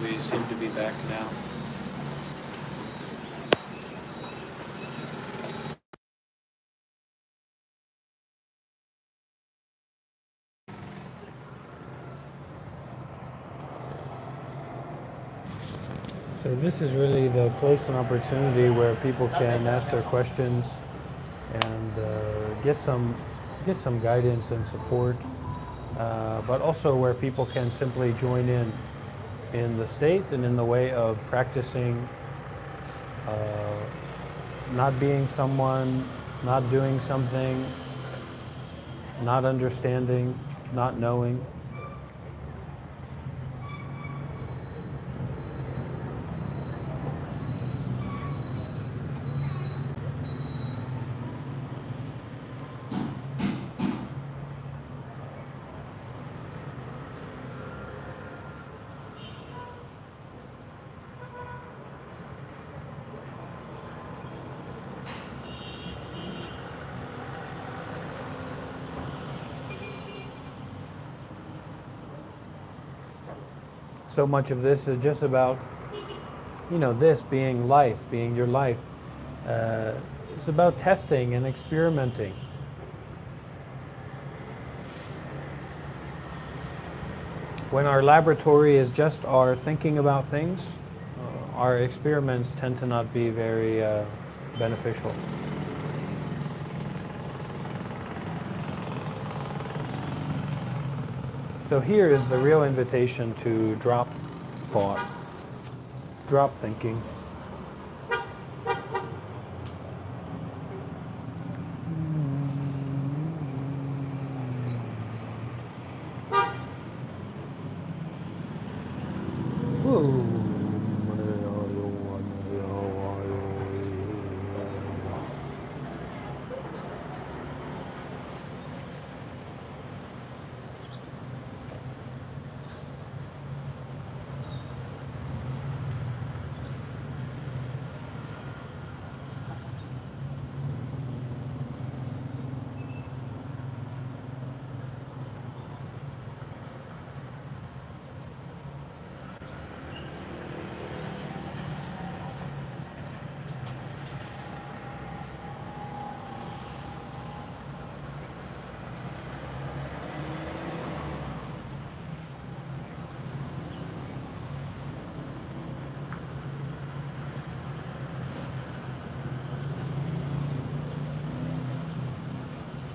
We seem to be back now. So this is really the place and opportunity where people can ask their questions and get some guidance and support, but also where people can simply join in the state and in the way of practicing not being someone, not doing something, not understanding, not knowing. So much of this is just about, this being life, being your life. It's about testing and experimenting. When our laboratory is just our thinking about things, our experiments tend to not be very beneficial. So here is the real invitation to drop thought, drop thinking.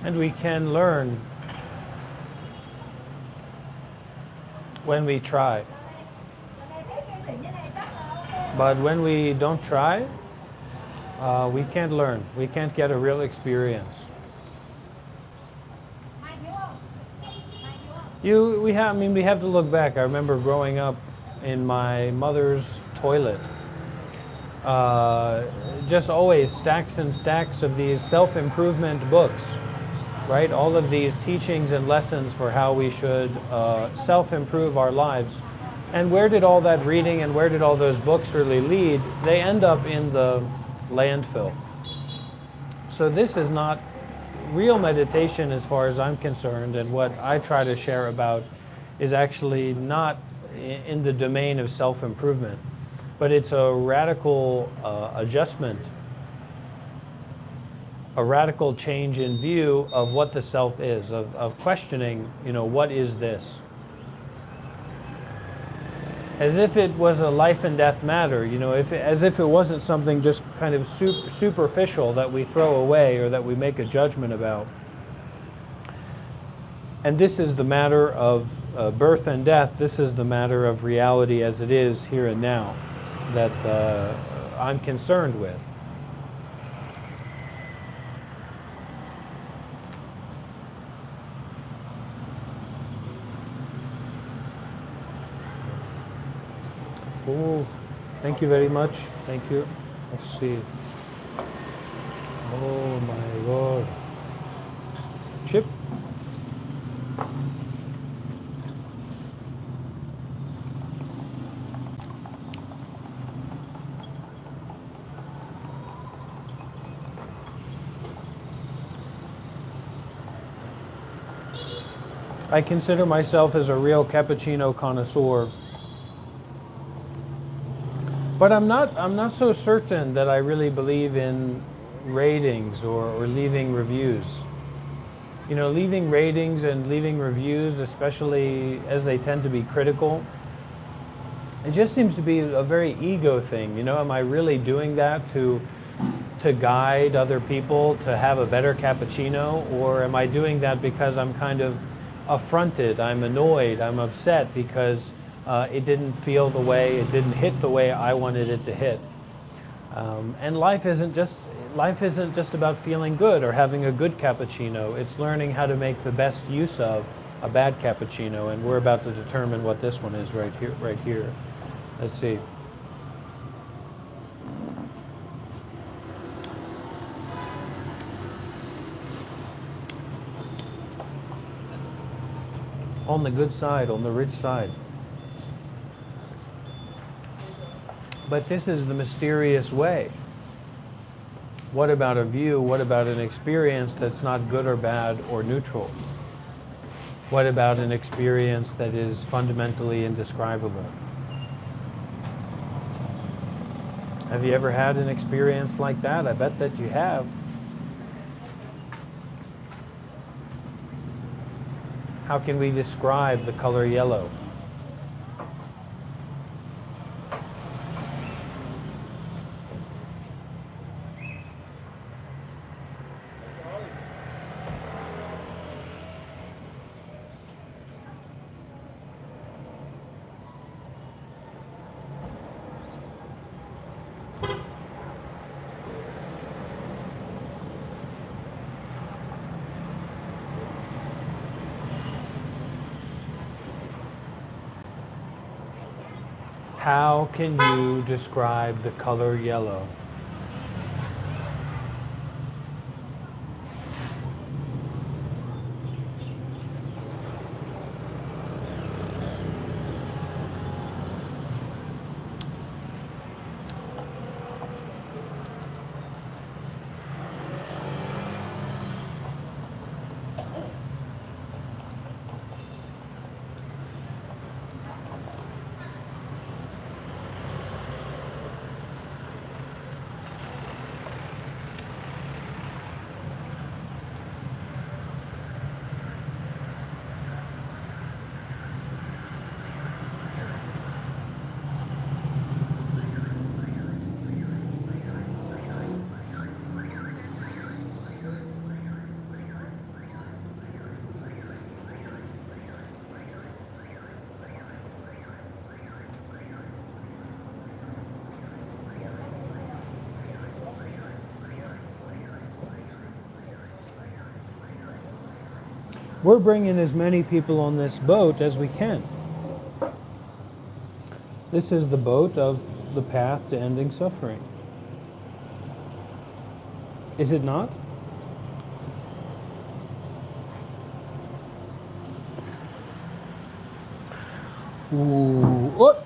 And we can learn when we try. But when we don't try, we can't learn. We can't get a real experience. We have to look back. I remember growing up in my mother's toilet. Just always stacks and stacks of these self-improvement books. Right? All of these teachings and lessons for how we should self-improve our lives. And where did all that reading and where did all those books really lead? They end up in the landfill. So this is not real meditation as far as I'm concerned, and what I try to share about is actually not in the domain of self-improvement, but it's a radical adjustment, a radical change in view of what the self is, of questioning, what is this? As if it was a life and death matter, as if it wasn't something just kind of superficial that we throw away or that we make a judgment about. And this is the matter of birth and death. This is the matter of reality as it is here and now that I'm concerned with. Oh, thank you very much. Thank you. Let's see. Oh my God. Chip. I consider myself as a real cappuccino connoisseur. But I'm not so certain that I really believe in ratings or leaving reviews. You know, leaving ratings and leaving reviews, especially as they tend to be critical, it just seems to be a very ego thing. You know, am I really doing that to guide other people to have a better cappuccino, or am I doing that because I'm kind of affronted, I'm annoyed, I'm upset because it didn't feel the way, it didn't hit the way I wanted it to hit. And life isn't just about feeling good or having a good cappuccino. It's learning how to make the best use of a bad cappuccino, and we're about to determine what this one is right here. Right here. Let's see. On the good side, on the rich side. But this is the mysterious way. What about a view? What about an experience that's not good or bad or neutral? What about an experience that is fundamentally indescribable? Have you ever had an experience like that? I bet that you have. How can we describe the color yellow? How can you describe the color yellow? We're bringing as many people on this boat as we can. This is the boat of the path to ending suffering. Is it not? Ooh. Oh.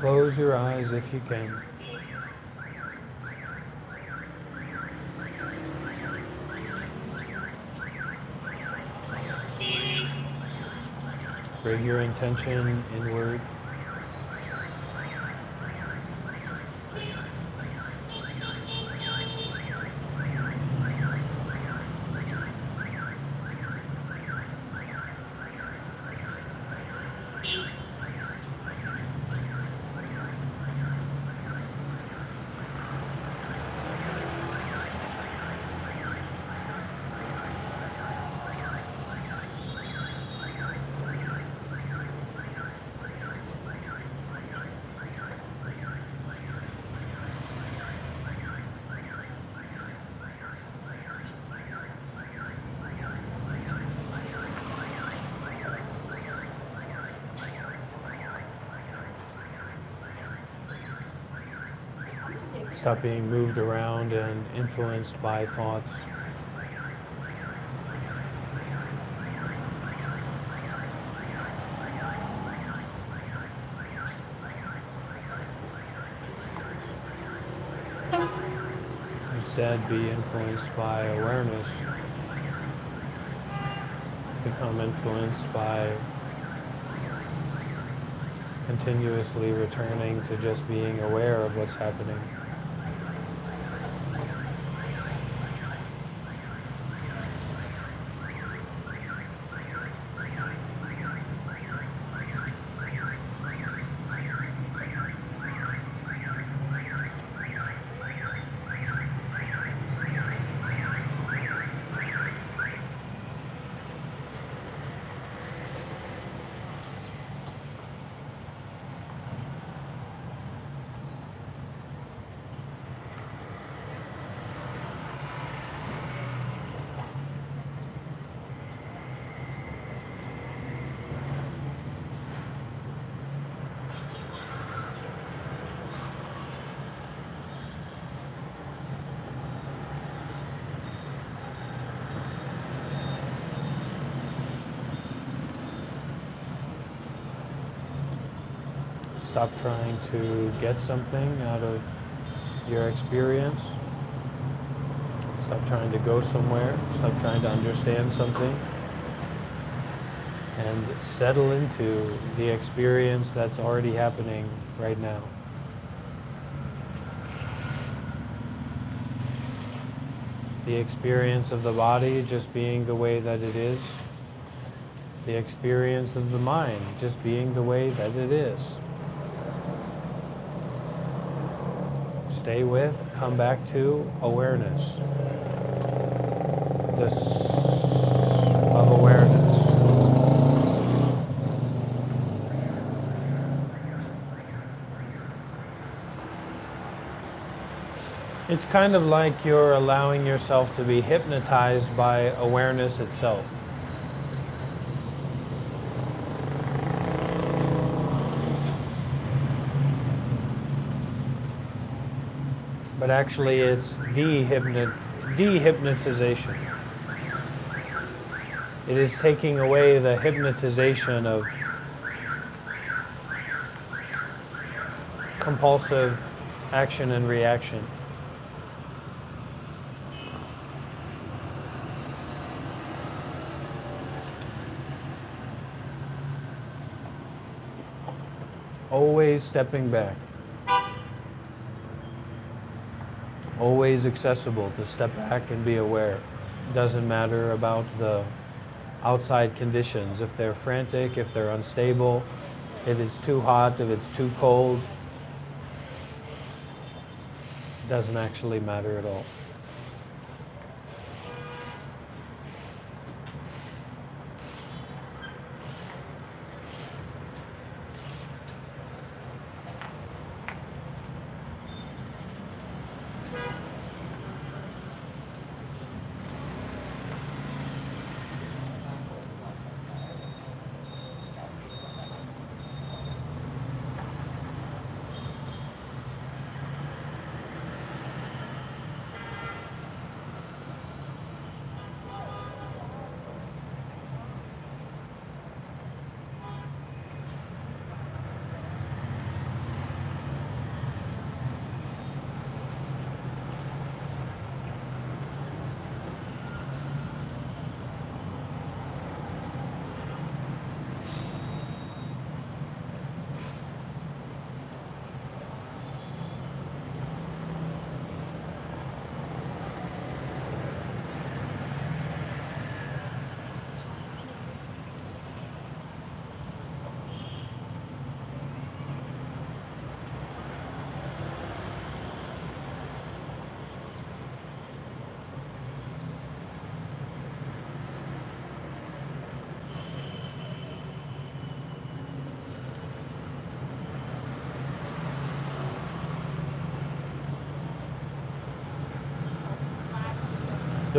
Close your eyes if you can. Bring your intention inward. Stop being moved around and influenced by thoughts. Instead, be influenced by awareness. Become influenced by continuously returning to just being aware of what's happening. Stop trying to get something out of your experience. Stop trying to go somewhere. Stop trying to understand something. And settle into the experience that's already happening right now. The experience of the body just being the way that it is. The experience of the mind just being the way that it is. Stay with, come back to awareness. This of awareness. It's kind of like you're allowing yourself to be hypnotized by awareness itself. But actually it's dehypnotization. It is taking away the hypnotization of compulsive action and reaction. Always stepping back. Always accessible to step back and be aware. It doesn't matter about the outside conditions, if they're frantic, if they're unstable, if it's too hot, if it's too cold. It doesn't actually matter at all.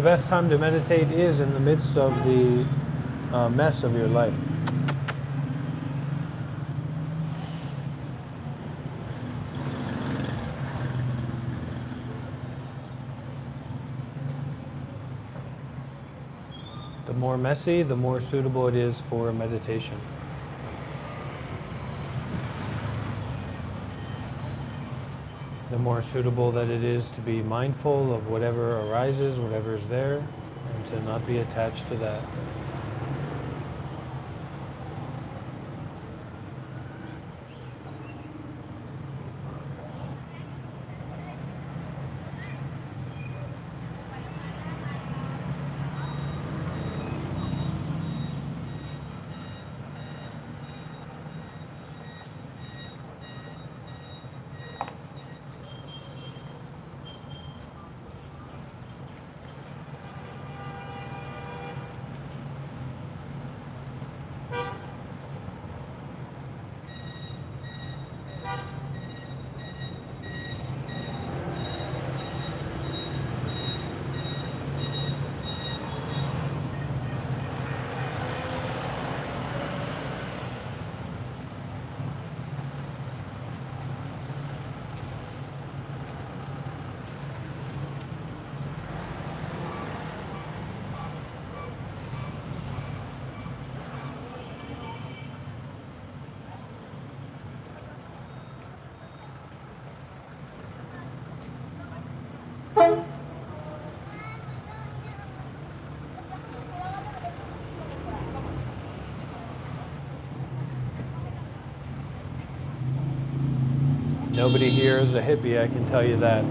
The best time to meditate is in the midst of the mess of your life. The more messy, the more suitable it is for meditation. The more suitable that it is to be mindful of whatever arises, whatever is there, and to not be attached to that. Nobody here is a hippie, I can tell you that.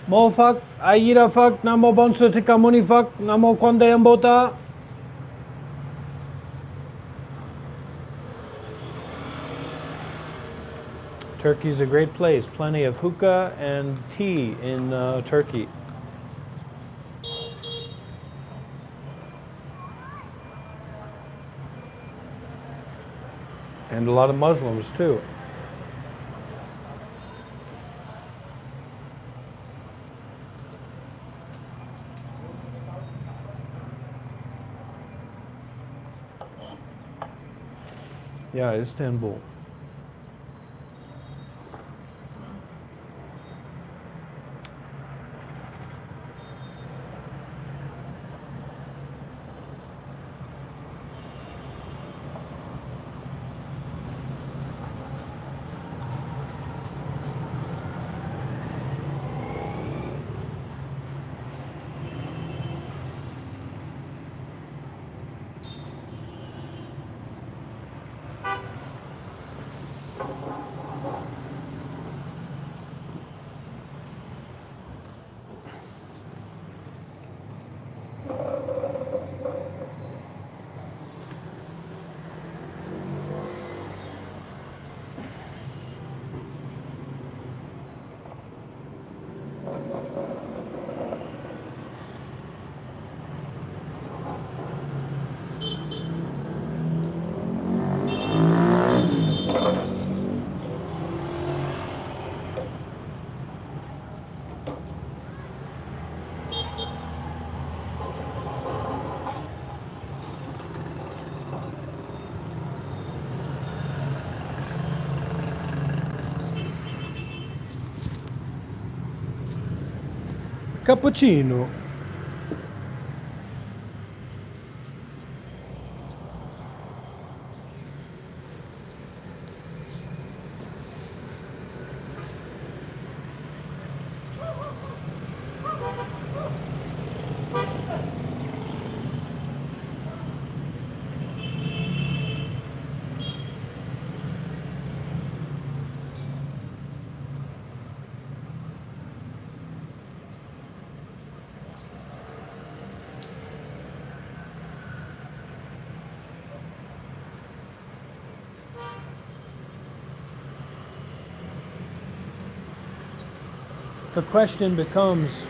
Mo fuck, ayira fuck, namo bonsu tikamuni fuck, namo kwandayambota. Turkey's a great place. Plenty of hookah and tea in Turkey. And a lot of Muslims too. Yeah, Istanbul. Cappuccino. The question becomes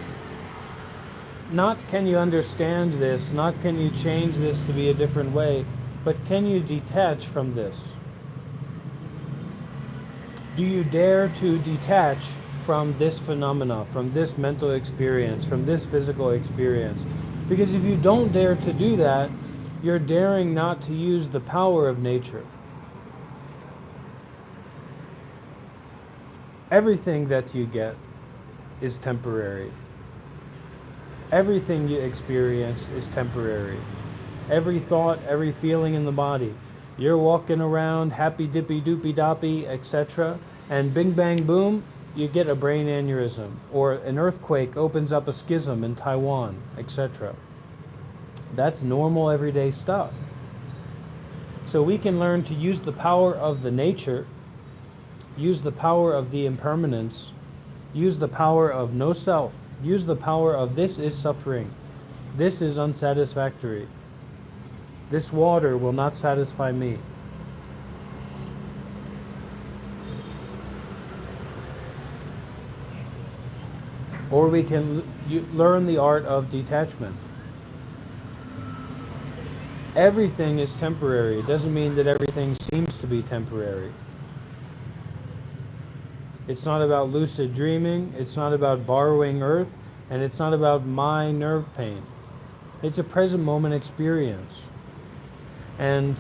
not can you understand this, not can you change this to be a different way, but can you detach from this? Do you dare to detach from this phenomena, from this mental experience, from this physical experience? Because if you don't dare to do that, you're daring not to use the power of nature. Everything that you get is temporary. Everything you experience is temporary. Every thought, every feeling in the body. You're walking around happy dippy doopy doppy, etc. And bing bang boom, you get a brain aneurysm. Or an earthquake opens up a schism in Taiwan, etc. That's normal everyday stuff. So we can learn to use the power of the nature, use the power of the impermanence, use the power of no self, use the power of this is suffering, this is unsatisfactory, this water will not satisfy me. Or we can learn the art of detachment. Everything is temporary. It doesn't mean that everything seems to be temporary. It's not about lucid dreaming, it's not about borrowing earth, and it's not about my nerve pain. It's a present moment experience. And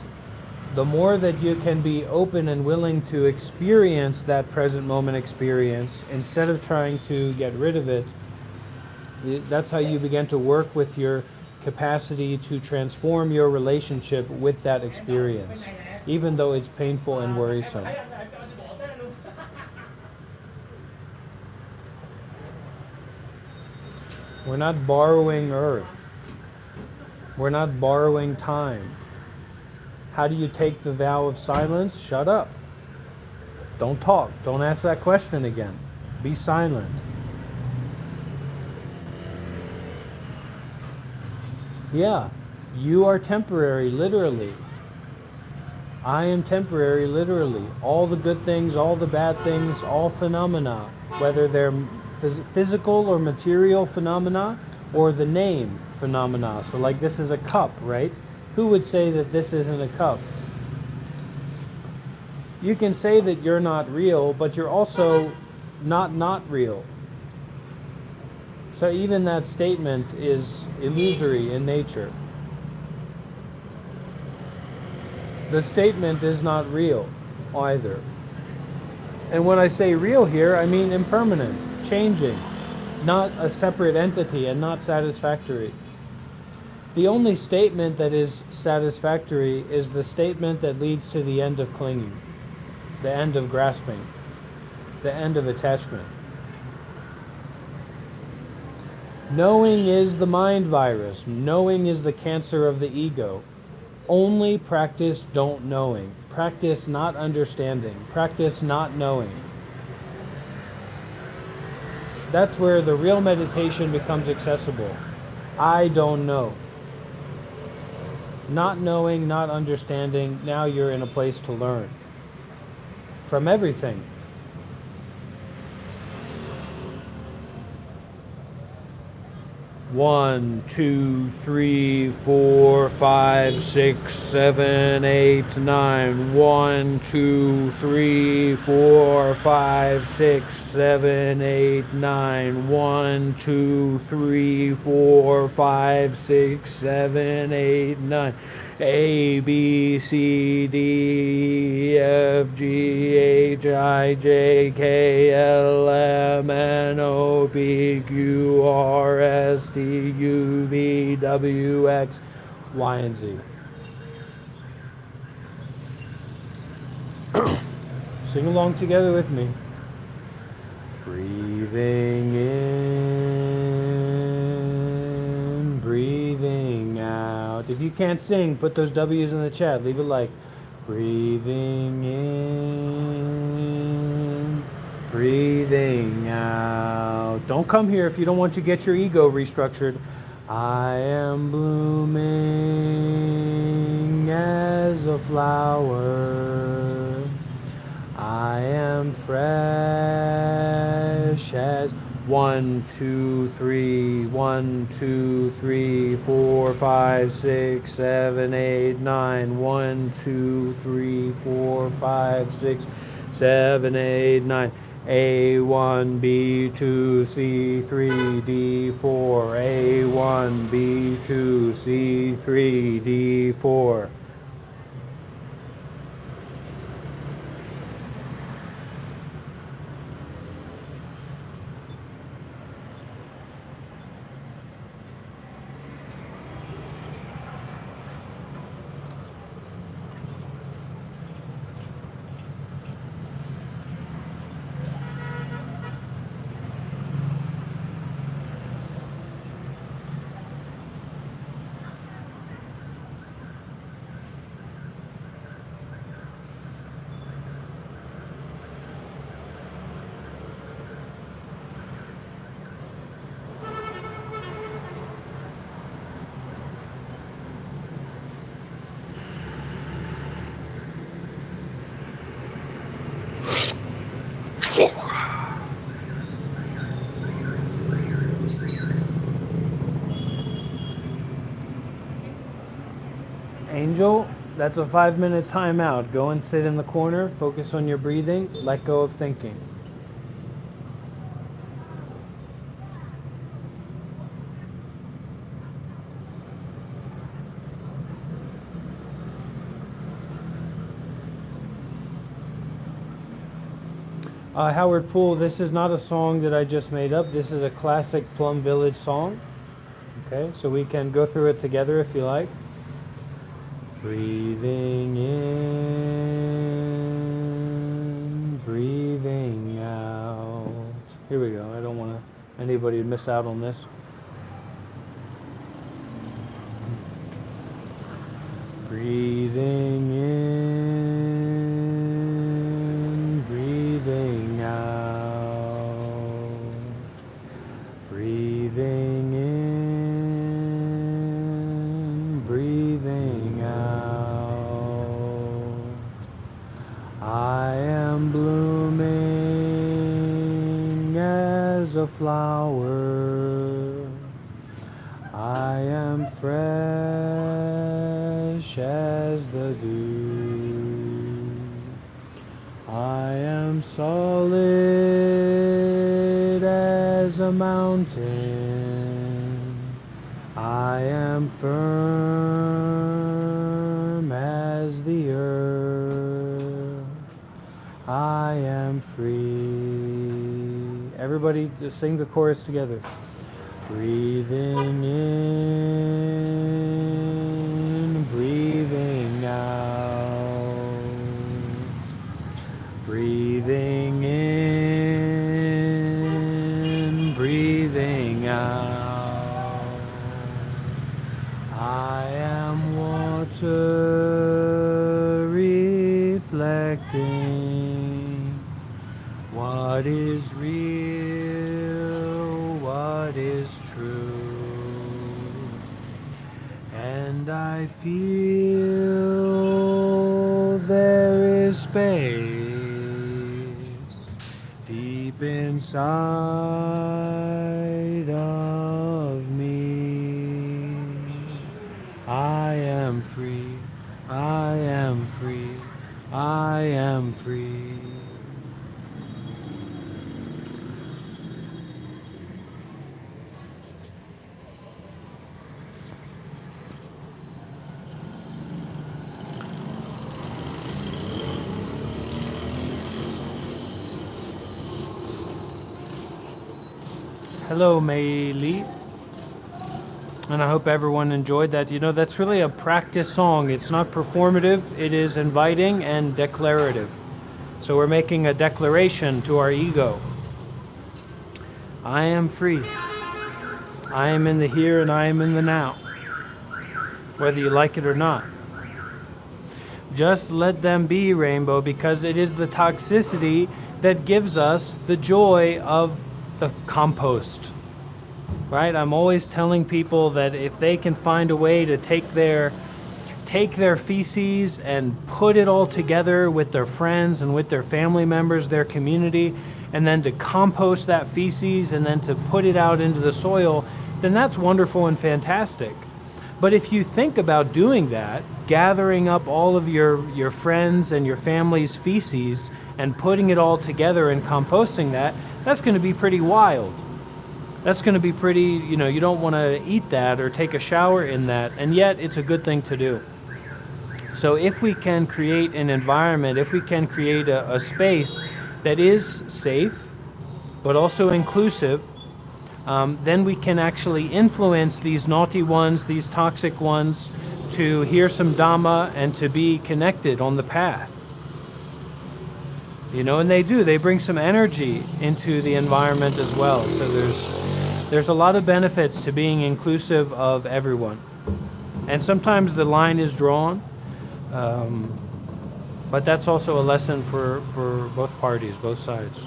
the more that you can be open and willing to experience that present moment experience, instead of trying to get rid of it, that's how you begin to work with your capacity to transform your relationship with that experience, even though it's painful and worrisome. We're not borrowing earth. We're not borrowing time. How do you take the vow of silence? Shut up. Don't talk. Don't ask that question again. Be silent. Yeah, you are temporary, literally. I am temporary, literally. All the good things, all the bad things, all phenomena, whether they're physical or material phenomena, or the name phenomena. So like this is a cup, right? Who would say that this isn't a cup? You can say that you're not real, but you're also not real. So even that statement is illusory in nature. The statement is not real either. And when I say real here, I mean impermanent, changing, not a separate entity and not satisfactory. The only statement that is satisfactory is the statement that leads to the end of clinging, the end of grasping, the end of attachment. Knowing is the mind virus. Knowing is the cancer of the ego. Only practice don't knowing. Practice not understanding. Practice not knowing. That's where the real meditation becomes accessible. I don't know. Not knowing, not understanding, now you're in a place to learn. From everything. One, two, three, 4, 5, 6, 7, 8, 9. 1, 2, 3, 4, 5, 6, 7, 8, 9. 1, 2, 3, 4, 5, 6, 7, 8, 9. A, B, C, D, E, F, G, H, I, J, K, L, M, N, O, P, Q, R, S, T, U, V, W, X, Y, and Z. Sing along together with me. Breathing in, breathing out. If you can't sing, put those W's in the chat. Leave it like breathing in, breathing out. Don't come here if you don't want to get your ego restructured. I am blooming as a flower. I am fresh as 1, 2, 3, 1, 2, 3, 4, 5, 6, 7, 8, 9, 1, 2, 3, 4, 5, 6, 7, 8, 9. A1, B2, C3, D4, A1, B2, C3, D4. Angel, that's a 5-minute timeout. Go and sit in the corner, focus on your breathing, let go of thinking. Howard Poole, this is not a song that I just made up. This is a classic Plum Village song. Okay, so we can go through it together if you like. Breathing in, breathing out. Here we go. I don't want anybody to miss out on this. Breathing in, breathing out. Breathing in, breathing out. I am blooming as a flower. I am fresh as the dew. I am solid as a mountain. I am firm as the earth. I am free. Everybody just sing the chorus together. Breathing in, breathing out. Breathing in, breathing out. I am water reflecting what is real, what is true. And I feel there is space deep inside of me. I am free, I am free, I am free. Hello, Mei Li. And I hope everyone enjoyed that. You know, that's really a practice song. It's not performative, it is inviting and declarative. So we're making a declaration to our ego. I am free. I am in the here and I am in the now, whether you like it or not. Just let them be, Rainbow, because it is the toxicity that gives us the joy of the compost, right? I'm always telling people that if they can find a way to take take their feces and put it all together with their friends and with their family members, their community, and then to compost that feces and then to put it out into the soil, then that's wonderful and fantastic. But if you think about doing that, gathering up all of your friends and your family's feces and putting it all together and composting that, that's going to be pretty wild. That's going to be pretty, you don't want to eat that or take a shower in that, and yet it's a good thing to do. So if we can create an environment, if we can create a space that is safe, but also inclusive, then we can actually influence these naughty ones, these toxic ones, to hear some Dhamma and to be connected on the path. And they bring some energy into the environment as well. So there's a lot of benefits to being inclusive of everyone. And sometimes the line is drawn, but that's also a lesson for both parties, both sides.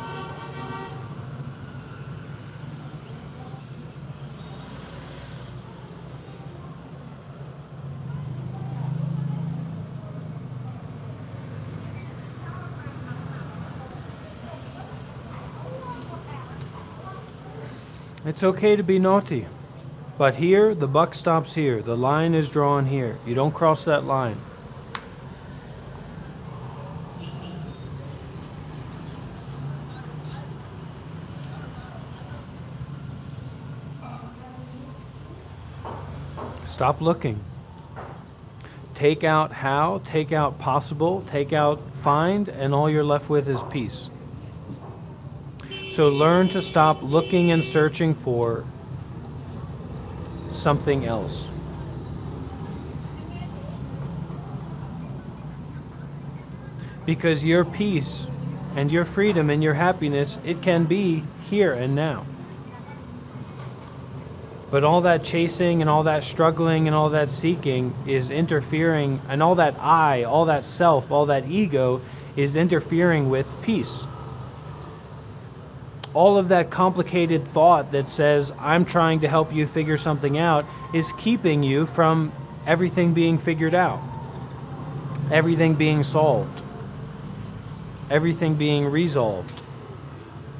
It's okay to be naughty, but here, the buck stops here. The line is drawn here. You don't cross that line. Stop looking. Take out how, take out possible, take out find, and all you're left with is peace. So learn to stop looking and searching for something else. Because your peace and your freedom and your happiness, it can be here and now. But all that chasing and all that struggling and all that seeking is interfering, and all that I, all that self, all that ego is interfering with peace. All of that complicated thought that says, I'm trying to help you figure something out, is keeping you from everything being figured out, everything being solved, everything being resolved.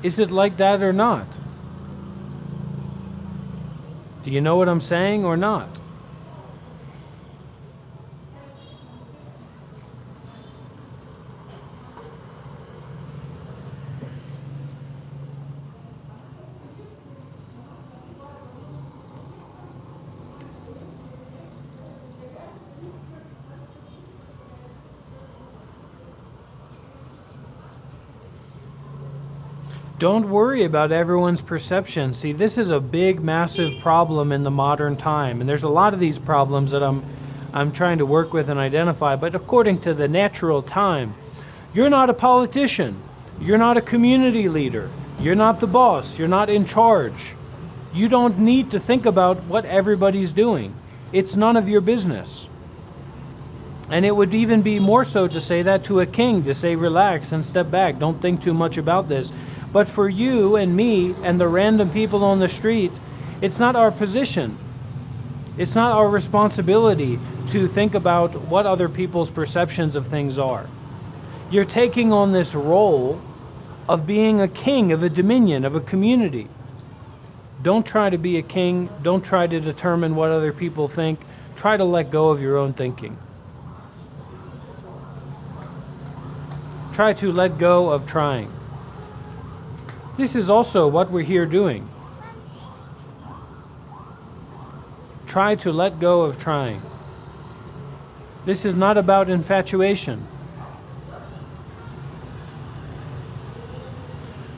Is it like that or not? Do you know what I'm saying or not? Don't worry about everyone's perception. See, this is a big, massive problem in the modern time. And there's a lot of these problems that I'm trying to work with and identify. But according to the natural time, you're not a politician. You're not a community leader. You're not the boss. You're not in charge. You don't need to think about what everybody's doing. It's none of your business. And it would even be more so to say that to a king, to say, relax and step back. Don't think too much about this. But for you and me and the random people on the street, it's not our position. It's not our responsibility to think about what other people's perceptions of things are. You're taking on this role of being a king of a dominion, of a community. Don't try to be a king. Don't try to determine what other people think. Try to let go of your own thinking. Try to let go of trying. This is also what we're here doing. Try to let go of trying. This is not about infatuation.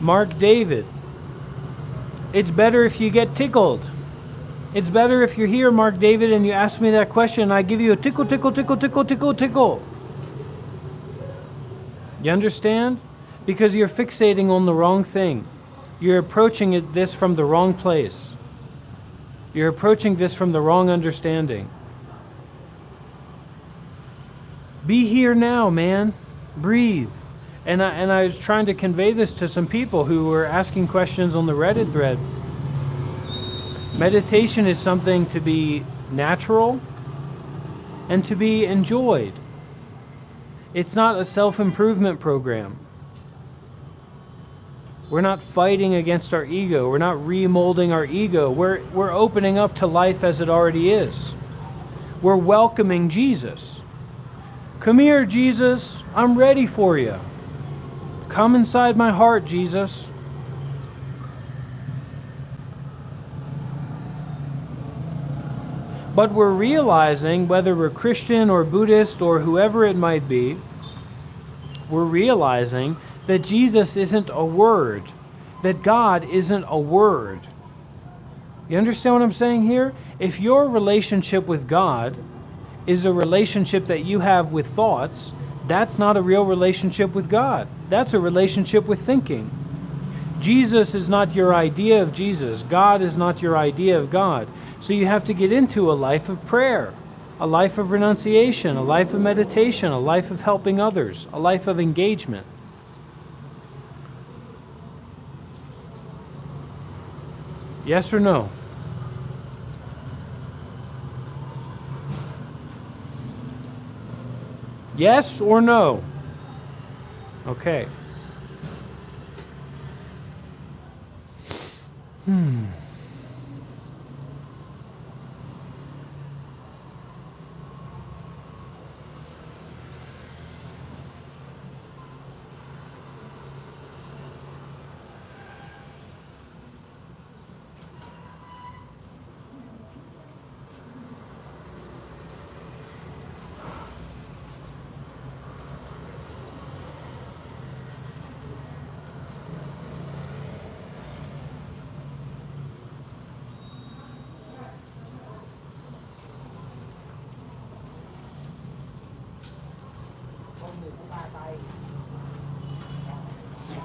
Mark David. It's better if you get tickled. It's better if you're here, Mark David, and you ask me that question, and I give you a tickle, tickle, tickle, tickle, tickle, tickle. You understand? Because you're fixating on the wrong thing. You're approaching this from the wrong place. You're approaching this from the wrong understanding. Be here now, man. Breathe. And I was trying to convey this to some people who were asking questions on the Reddit thread. Meditation is something to be natural and to be enjoyed. It's not a self-improvement program. We're not fighting against our ego. We're not remolding our ego. We're opening up to life as it already is. We're welcoming Jesus. Come here, Jesus. I'm ready for you. Come inside my heart, Jesus. But we're realizing, whether we're Christian or Buddhist or whoever it might be, we're realizing that Jesus isn't a word, that God isn't a word. You understand what I'm saying here? If your relationship with God is a relationship that you have with thoughts, that's not a real relationship with God. That's a relationship with thinking. Jesus is not your idea of Jesus. God is not your idea of God. So you have to get into a life of prayer, a life of renunciation, a life of meditation, a life of helping others, a life of engagement. Yes or no? Yes or no? Okay.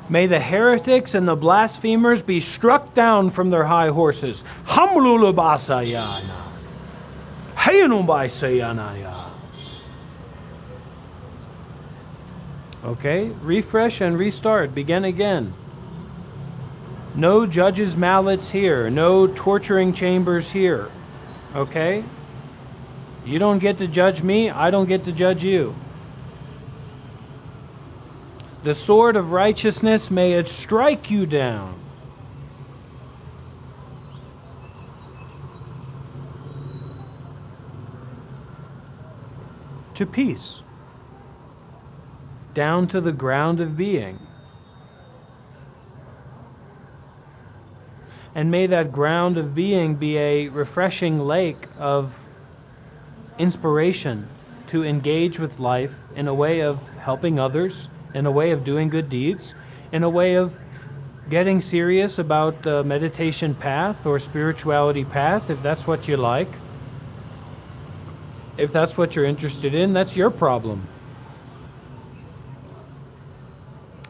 May the heretics and the blasphemers be struck down from their high horses. Hamlulabasayana. Hayanumbaisayanaya. Okay, refresh and restart. Begin again. No judges' mallets here. No torturing chambers here. Okay? You don't get to judge me. I don't get to judge you. The sword of righteousness, may it strike you down. To peace. Down to the ground of being. And may that ground of being be a refreshing lake of inspiration to engage with life in a way of helping others, in a way of doing good deeds, in a way of getting serious about the meditation path or spirituality path, if that's what you like. If that's what you're interested in, that's your problem.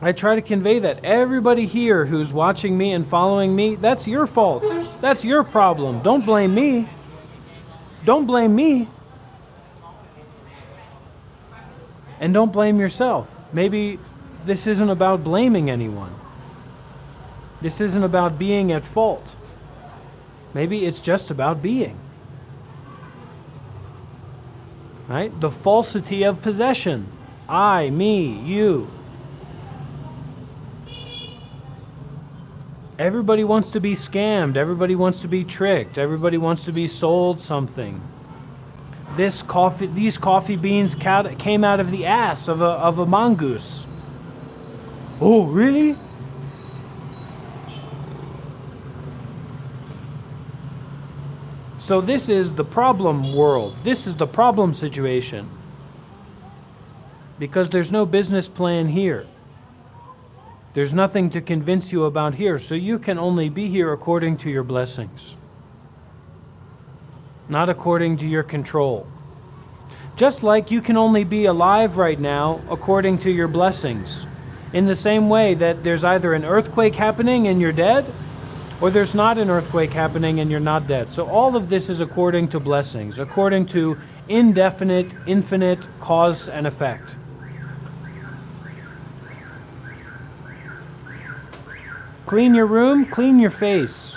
I try to convey that. Everybody here who's watching me and following me, that's your fault. That's your problem. Don't blame me. Don't blame me. And don't blame yourself. Maybe this isn't about blaming anyone. This isn't about being at fault. Maybe it's just about being. Right? The falsity of possession. I, me, you. Everybody wants to be scammed. Everybody wants to be tricked. Everybody wants to be sold something. These coffee beans came out of the ass of a mongoose. Oh, really? So this is the problem world. This is the problem situation. Because there's no business plan here. There's nothing to convince you about here. So you can only be here according to your blessings. Not according to your control. Just like you can only be alive right now according to your blessings. In the same way that there's either an earthquake happening and you're dead, or there's not an earthquake happening and you're not dead. So all of this is according to blessings, according to indefinite, infinite cause and effect. Clean your room, clean your face.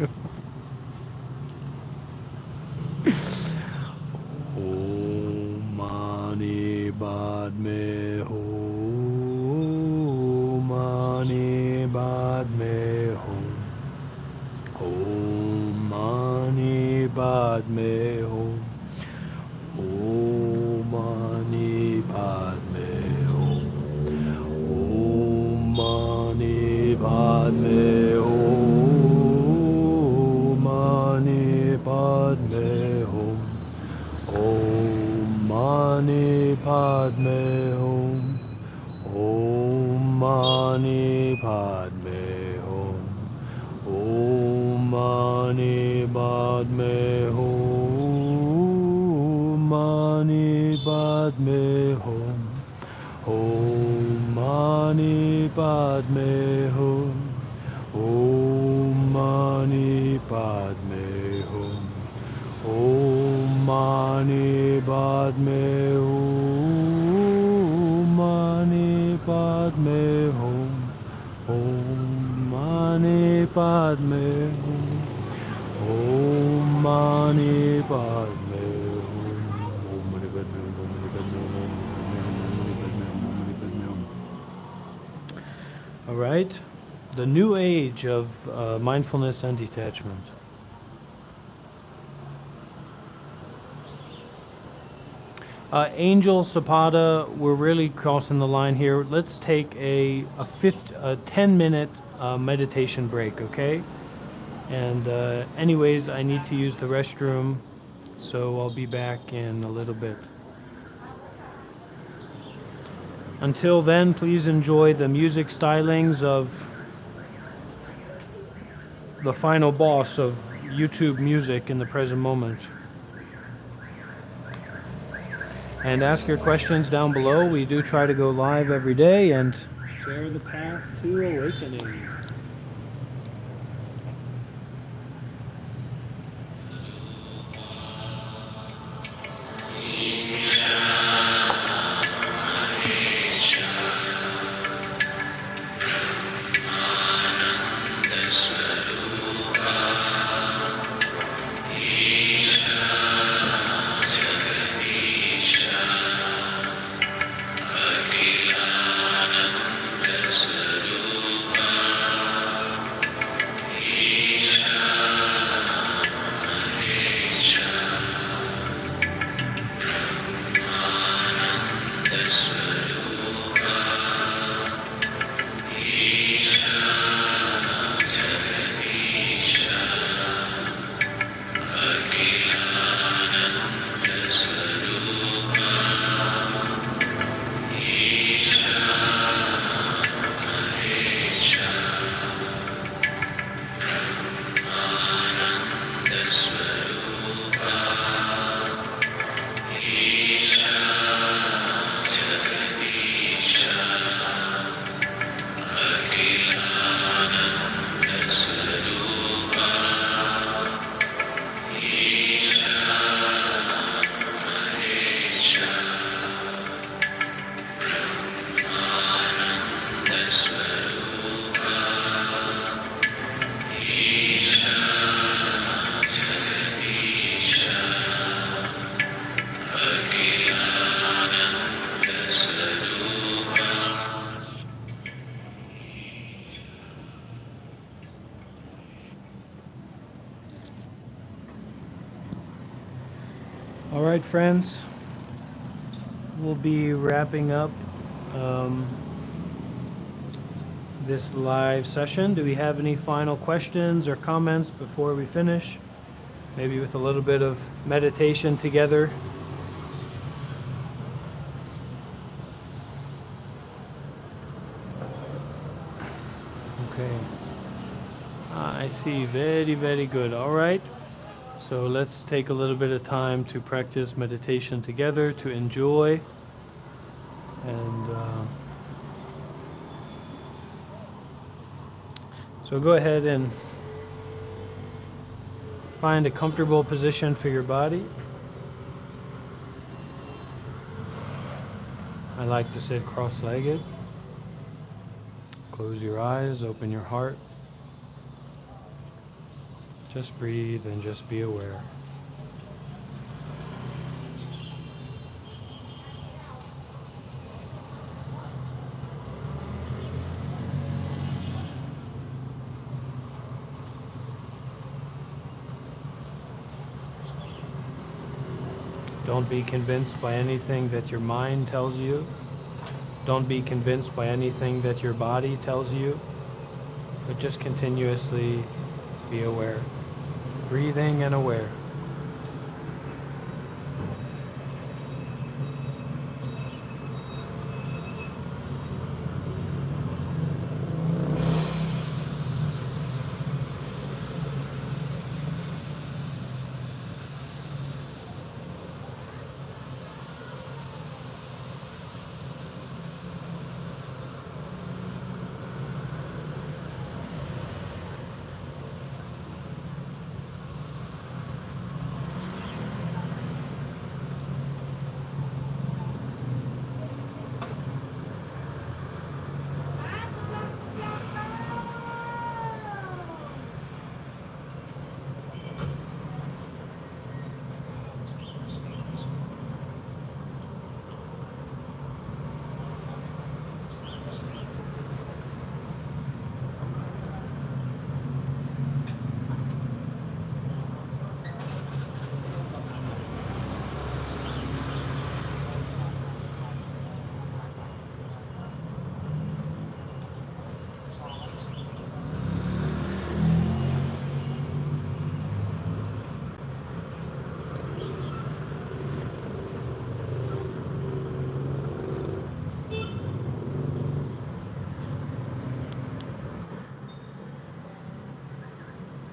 Om Mani Padme Hum. Mani Padme Hum. Om Mani Padme Hum. Om Mani Padme Hum. Om Mani Padme Hum. Mani Padme Hum. Om Mani Padme Hum. Om Mani Padme Hum. Om Mani Padme Hum. Mani Padme Hum. Om Mani Padme Hum. Om Mani Padme Hum. Om Mani Padme Hum. Mani Padme Hum. Om Mani Padme Hum. Om Mani Padme Hum. Om Mani Padme Hum. Om Mani Padme Hum. All right. The new age of mindfulness and detachment. Angel Sapada, we're really crossing the line here. Let's take a 10-minute meditation break, okay? And anyways, I need to use the restroom, so I'll be back in a little bit. Until then, please enjoy the music stylings of the final boss of YouTube music in the present moment. And ask your questions down below. We do try to go live every day and share the path to awakening. All right, friends, we'll be wrapping up this live session. Do we have any final questions or comments before we finish? Maybe with a little bit of meditation together. Okay. I see. Very, very good. All right. So let's take a little bit of time to practice meditation together, to enjoy. And so go ahead and find a comfortable position for your body. I like to sit cross-legged. Close your eyes, open your heart. Just breathe and just be aware. Don't be convinced by anything that your mind tells you. Don't be convinced by anything that your body tells you, but just continuously be aware. Breathing and aware.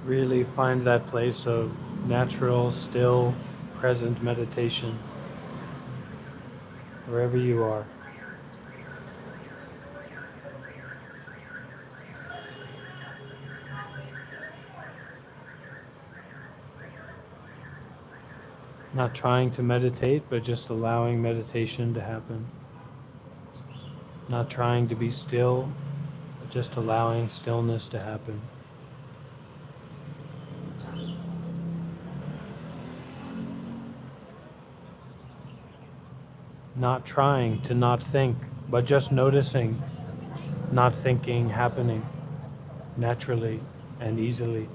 Really find that place of natural, still, present meditation, wherever you are. Not trying to meditate, but just allowing meditation to happen. Not trying to be still, but just allowing stillness to happen. Not trying to not think, but just noticing not thinking happening naturally and easily.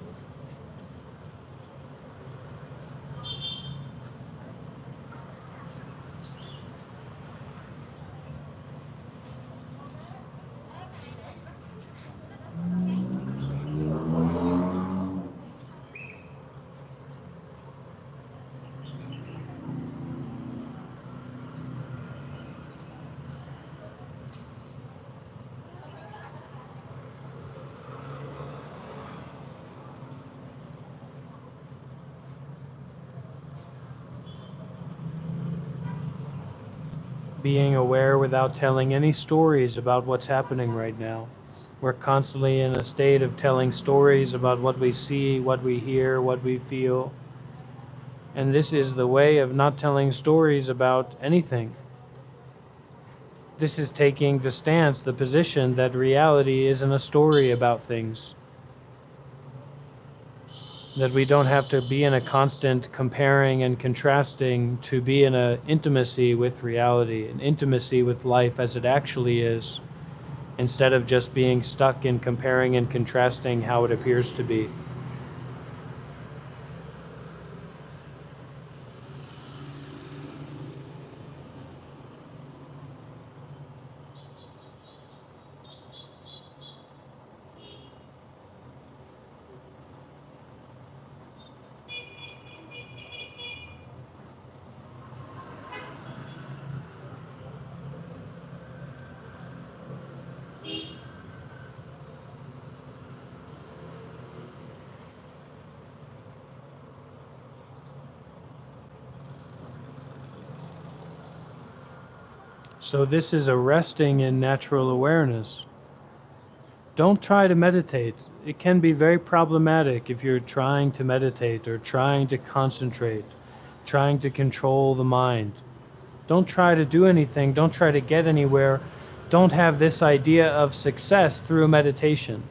Being aware without telling any stories about what's happening right now. We're constantly in a state of telling stories about what we see, what we hear, what we feel. And this is the way of not telling stories about anything. This is taking the stance, the position that reality isn't a story about things. That we don't have to be in a constant comparing and contrasting to be in an intimacy with reality, an intimacy with life as it actually is, instead of just being stuck in comparing and contrasting how it appears to be. So this is a resting in natural awareness. Don't try to meditate. It can be very problematic if you're trying to meditate or trying to concentrate, trying to control the mind. Don't try to do anything. Don't try to get anywhere. Don't have this idea of success through meditation.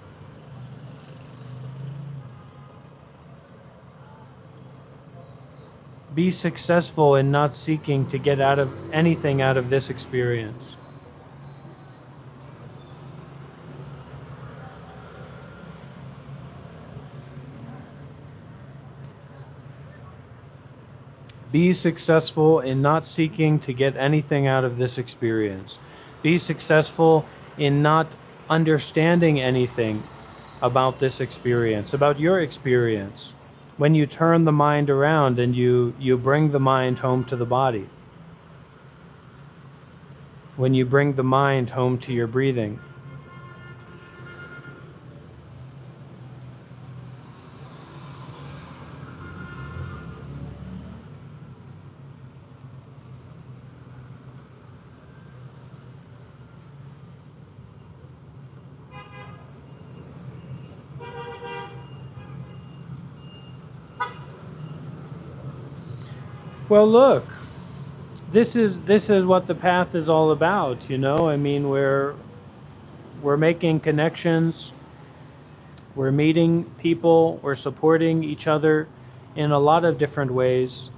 Be successful in not seeking to get anything out of this experience. Be successful in not seeking to get anything out of this experience. Be successful in not understanding anything about this experience, about your experience. When you turn the mind around and you bring the mind home to the body. When you bring the mind home to your breathing. Well, look, this is what the path is all about, you know? I mean, we're making connections, we're meeting people, we're supporting each other in a lot of different ways.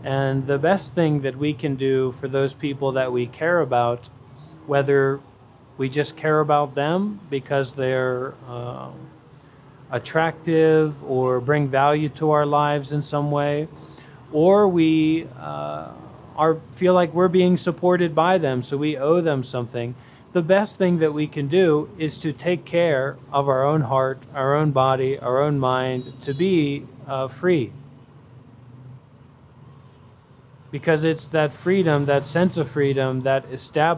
And the best thing that we can do for those people that we care about, whether we just care about them because they're attractive or bring value to our lives in some way, or we feel like we're being supported by them, so we owe them something. The best thing that we can do is to take care of our own heart, our own body, our own mind, to be free. Because it's that freedom, that sense of freedom, that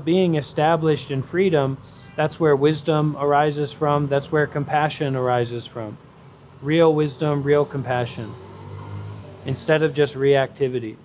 being established in freedom, that's where wisdom arises from, that's where compassion arises from. real wisdom, real compassion, instead of just reactivity.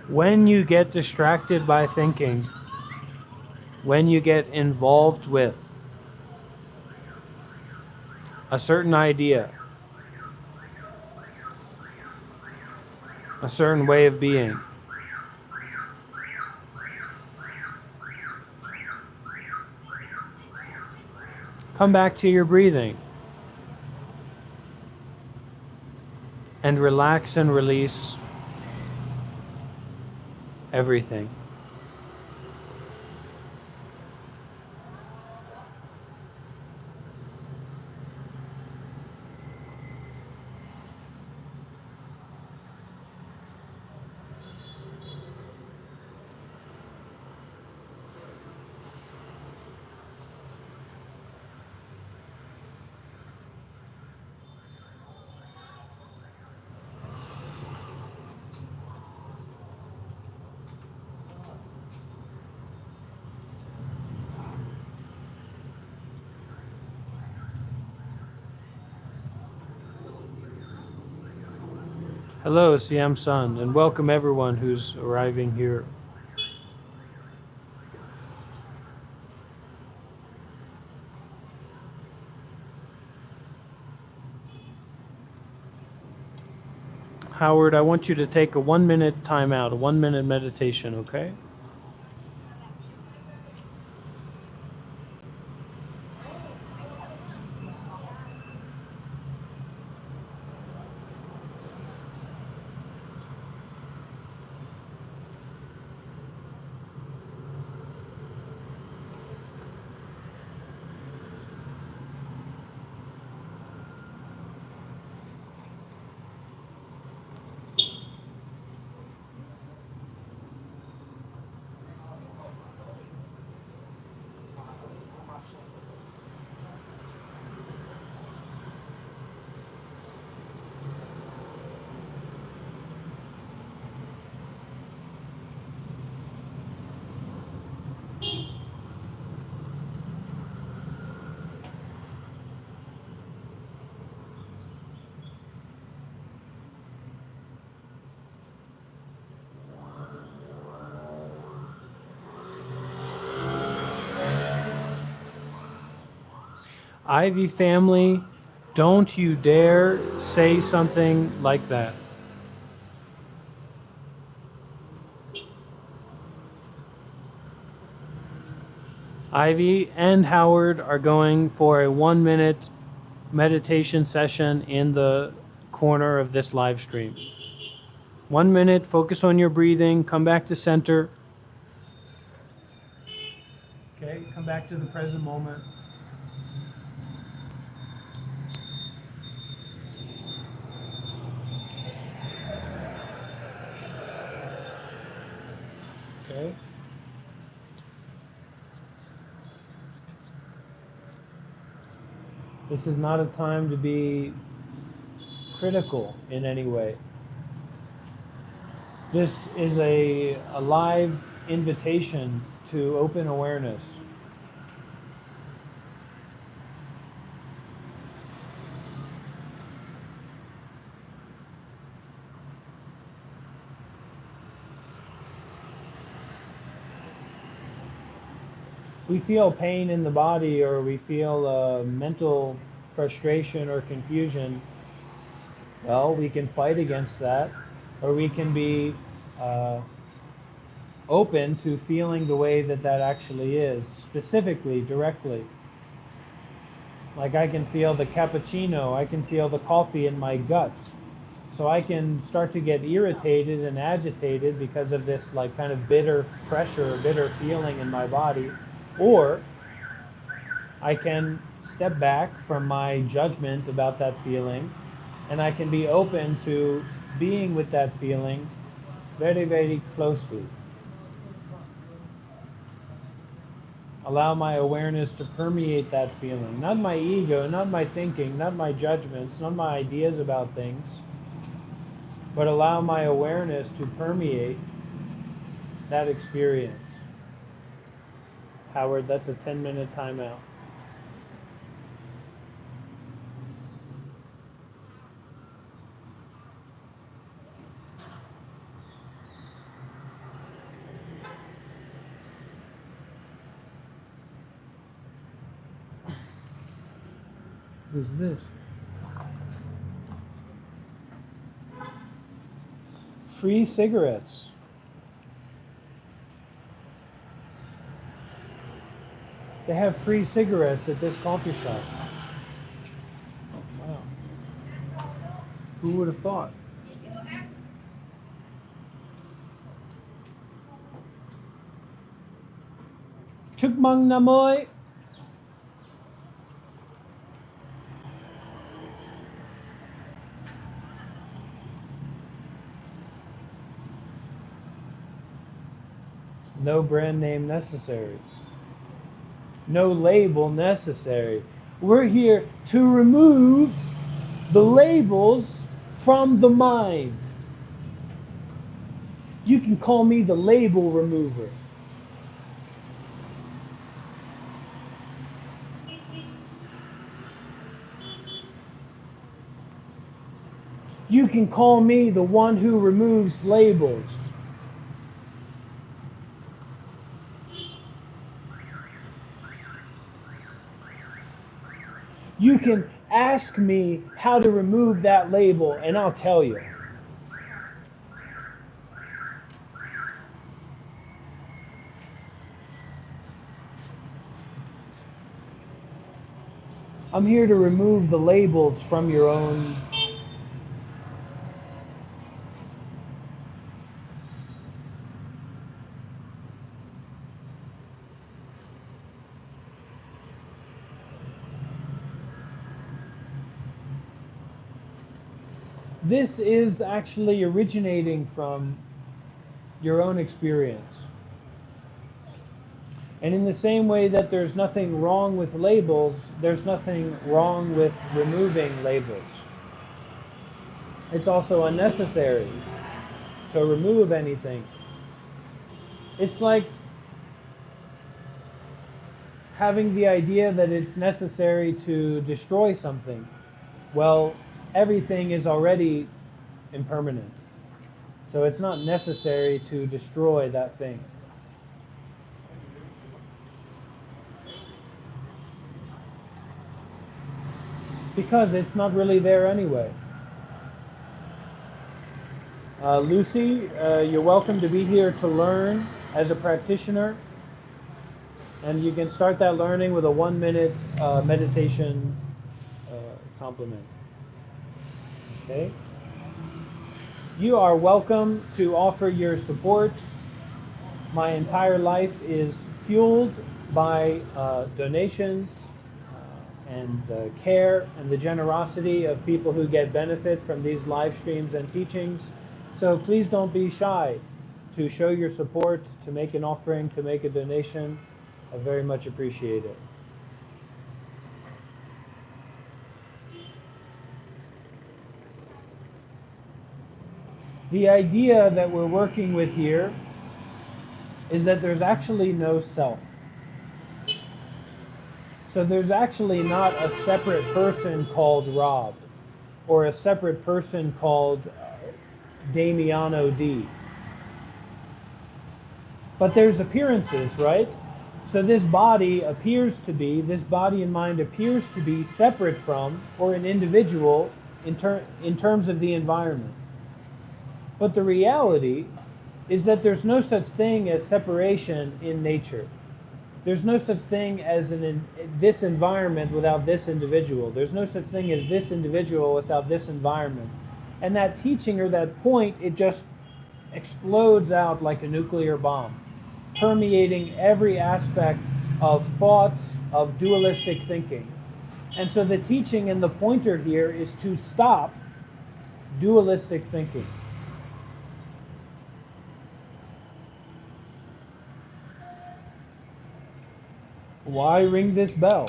When you get distracted by thinking, when you get involved with a certain idea, a certain way of being, come back to your breathing and relax and release everything. Hello, Siam Sun, and welcome everyone who's arriving here. Howard, I want you to take a 1 minute timeout, a 1 minute meditation, okay? Ivy family, don't you dare say something like that. Ivy and Howard are going for a 1 minute meditation session in the corner of this live stream. 1 minute, focus on your breathing, come back to center. Okay, come back to the present moment. Okay. This is not a time to be critical in any way. This is a live invitation to open awareness. We feel pain in the body, or we feel mental frustration or confusion. Well, we can fight against that, or we can be open to feeling the way that that actually is, specifically, directly. Like I can feel the cappuccino, I can feel the coffee in my guts. So I can start to get irritated and agitated because of this like kind of bitter pressure, bitter feeling in my body. Or I can step back from my judgment about that feeling, and I can be open to being with that feeling very, very closely. Allow my awareness to permeate that feeling. Not my ego, not my thinking, not my judgments, not my ideas about things, but allow my awareness to permeate that experience. Howard, that's a 10-minute timeout. Who's this? Free cigarettes. They have free cigarettes at this coffee shop. Oh, wow. Who would have thought? Chukmang namoy. No brand name necessary. No label necessary. We're here to remove the labels from the mind. You can call me the label remover. You can call me the one who removes labels. You can ask me how to remove that label, and I'll tell you. I'm here to remove the labels from your own. This is actually originating from your own experience. And in the same way that there's nothing wrong with labels, there's nothing wrong with removing labels. It's also unnecessary to remove anything. It's like having the idea that it's necessary to destroy something. Well, everything is already impermanent. So it's not necessary to destroy that thing. Because it's not really there anyway. Lucy, you're welcome to be here to learn as a practitioner. And you can start that learning with a 1-minute meditation compliment. Okay? You are welcome to offer your support. My entire life is fueled by donations and the care and the generosity of people who get benefit from these live streams and teachings. So please don't be shy to show your support, to make an offering, to make a donation. I very much appreciate it. The idea that we're working with here is that there's actually no self. So there's actually not a separate person called Rob, or a separate person called Damiano D. But there's appearances, right? So this body and mind appears to be separate from, or an individual in terms of the environment. But the reality is that there's no such thing as separation in nature. There's no such thing as this environment without this individual. There's no such thing as this individual without this environment. And that teaching, or that point, it just explodes out like a nuclear bomb, permeating every aspect of thoughts, of dualistic thinking. And so the teaching and the pointer here is to stop dualistic thinking. Why ring this bell?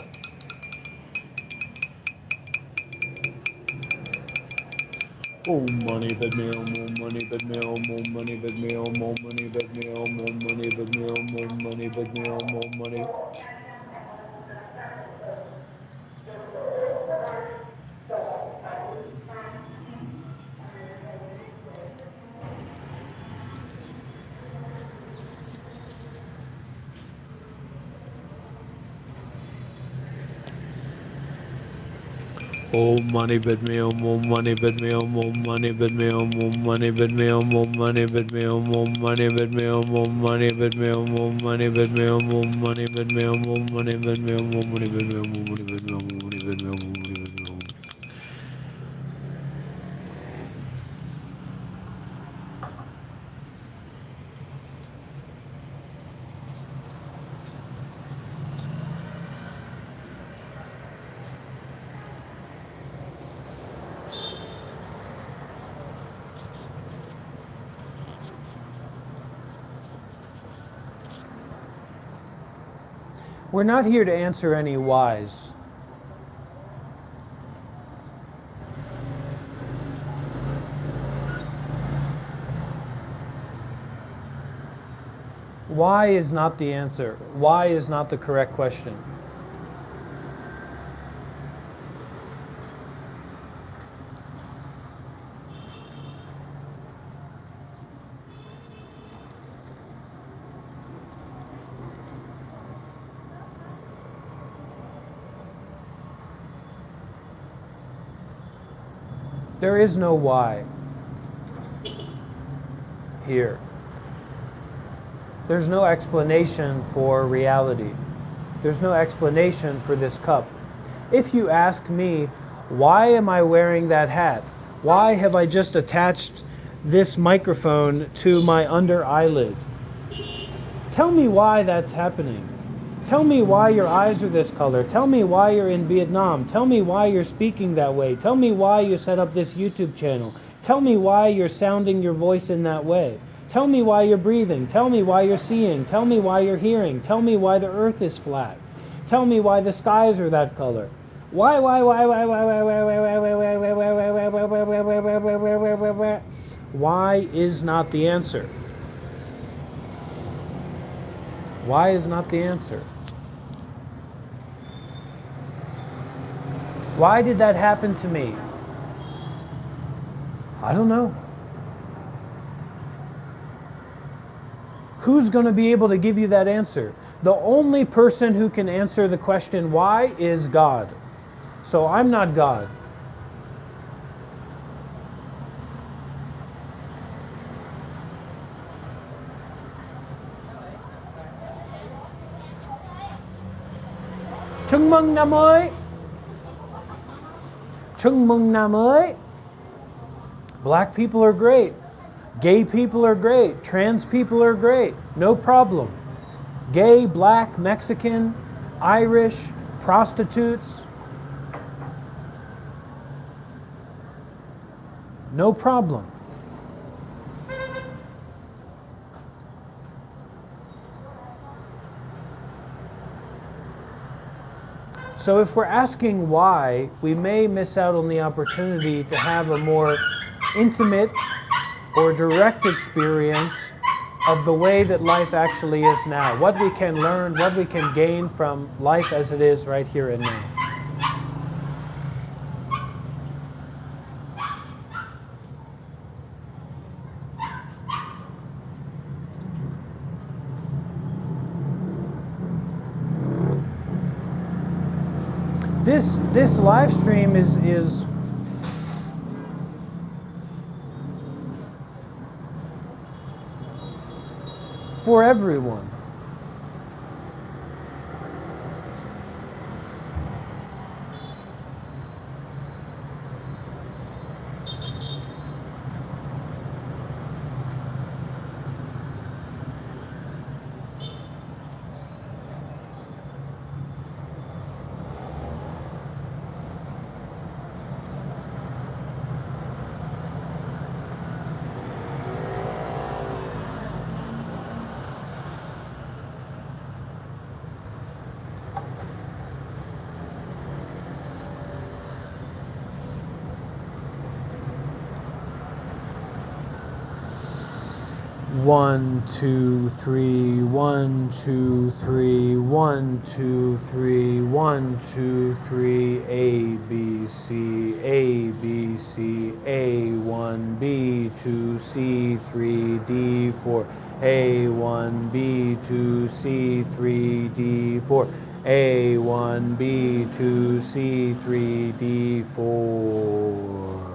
Oh money, bed meal, more money, bed meal, more money, bed meal, more money, bed meal, more money, bed meal, more money, bed meal, more money. Oh money, bed meal, more money, bed meal, more money, bed meal, more money, bed meal, more money, bed meal, more money, bed meal, more money, bed meal, more money, bed meal, more money, bed meal, more money, bed meal, more money, bed meal, more money, bed meal, more money, bed meal, more money, bed meal. We're not here to answer any whys. Why is not the answer. Why is not the correct question. There is no why here. There's no explanation for reality. There's no explanation for this cup. If you ask me, why am I wearing that hat? Why have I just attached this microphone to my under eyelid? Tell me why that's happening. Tell me why your eyes are this color. Tell me why you're in Vietnam. Tell me why you're speaking that way. Tell me why you set up this YouTube channel. Tell me why you're sounding your voice in that way. Tell me why you're breathing. Tell me why you're seeing. Tell me why you're hearing. Tell me why the earth is flat. Tell me why the skies are that color. Why? Why is not the answer. Why is not the answer. Why did that happen to me? I don't know. Who's going to be able to give you that answer? The only person who can answer the question why is God. So I'm not God. Chúc mừng năm mới. Chúc mừng năm mới. Black people are great. Gay people are great. Trans people are great. No problem. Gay, black, Mexican, Irish, prostitutes. No problem. So if we're asking why, we may miss out on the opportunity to have a more intimate or direct experience of the way that life actually is now, what we can learn, what we can gain from life as it is right here and now. This live stream is for everyone. One, two, three, 1, 2, 3, 1, 2, 3, 1, 2, 3, A, B, C, A, B, C, A, 1, B, 2, C, 3, D, 4, A, 1, B, 2, C, 3, D, 4, A, 1, B, 2, C, 3, D, 4.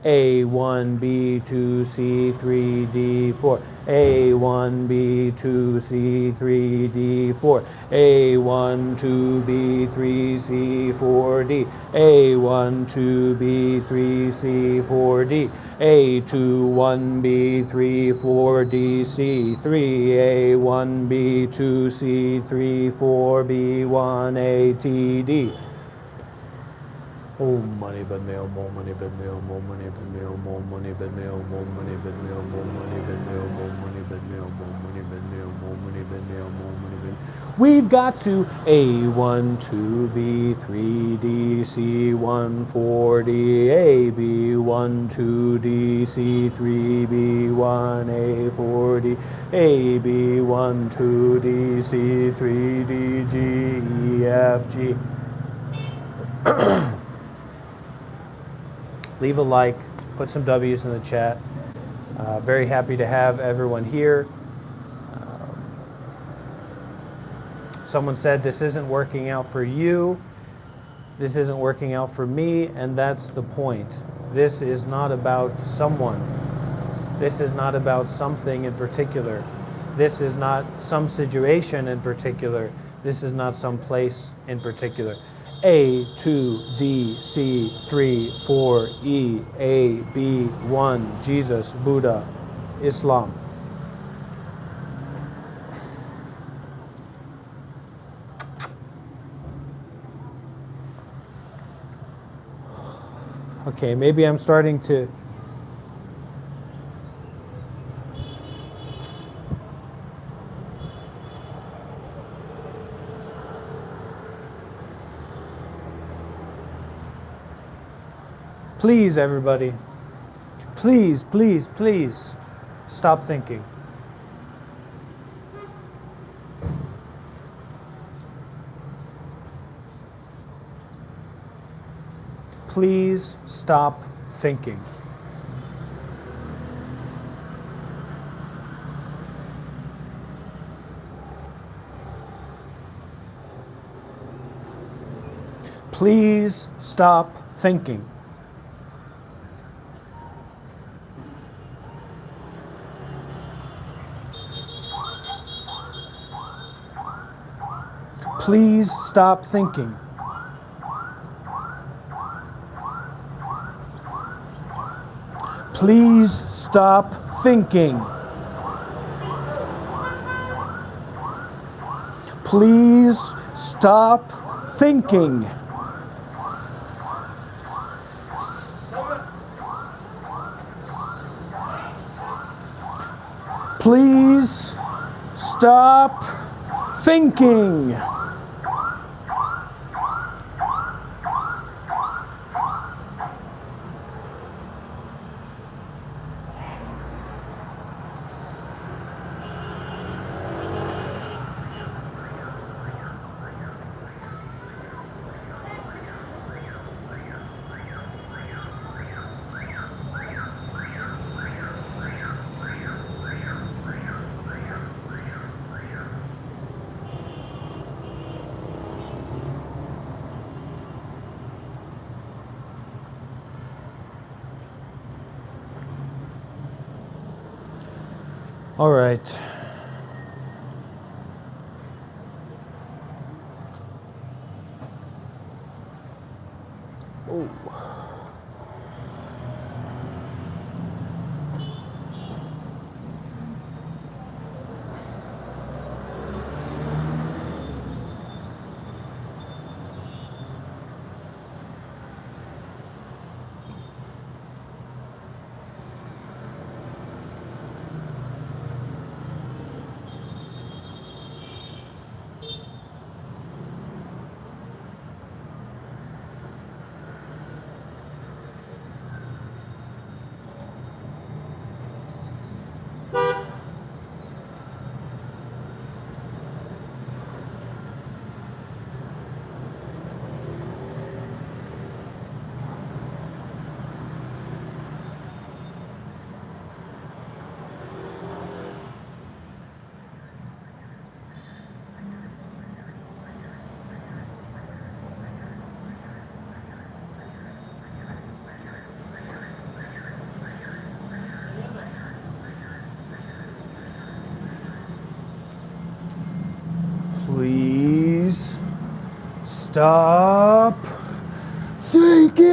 A1, B2, C3, D4, A1, B2, C3, D4, A1, 2, B3, C4, D, A1, 2, B3, C4, D, A2, 1, B3, 4, D, C3, A1, B2, C3, 4, B1, A, T, D. Oh, money, but mail, more money, but mail, more money, but mail, more money, but mail, more money, but mail, more money, but mail, more money, but mail, more money, but mail, more money, but mail, more money, but. We've got to A1, 2, B3, D, C1, 4, D, A, B1, 2, D, C3, B1, A, 4, D, A, B1, 2, D, C3, D, G, E, F, G. Leave a like, put some W's in the chat. Very happy to have everyone here. Someone said this isn't working out for you, this isn't working out for me, and that's the point. This is not about someone. This is not about something in particular. This is not some situation in particular. This is not some place in particular. A, 2, D, C, 3, 4, E, A, B, 1, Jesus, Buddha, Islam. Okay, maybe I'm starting to... Please, everybody, please, please, please, stop thinking. Please stop thinking. Please stop thinking. Please stop thinking. Please stop thinking. Please stop thinking. Please stop thinking. All right. Oh. Please stop thinking.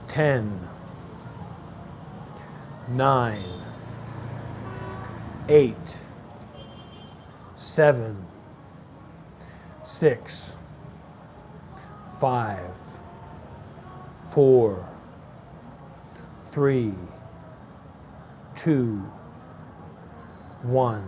10, 9, 8, 7, 6, 5, 4, 3, 2, 1.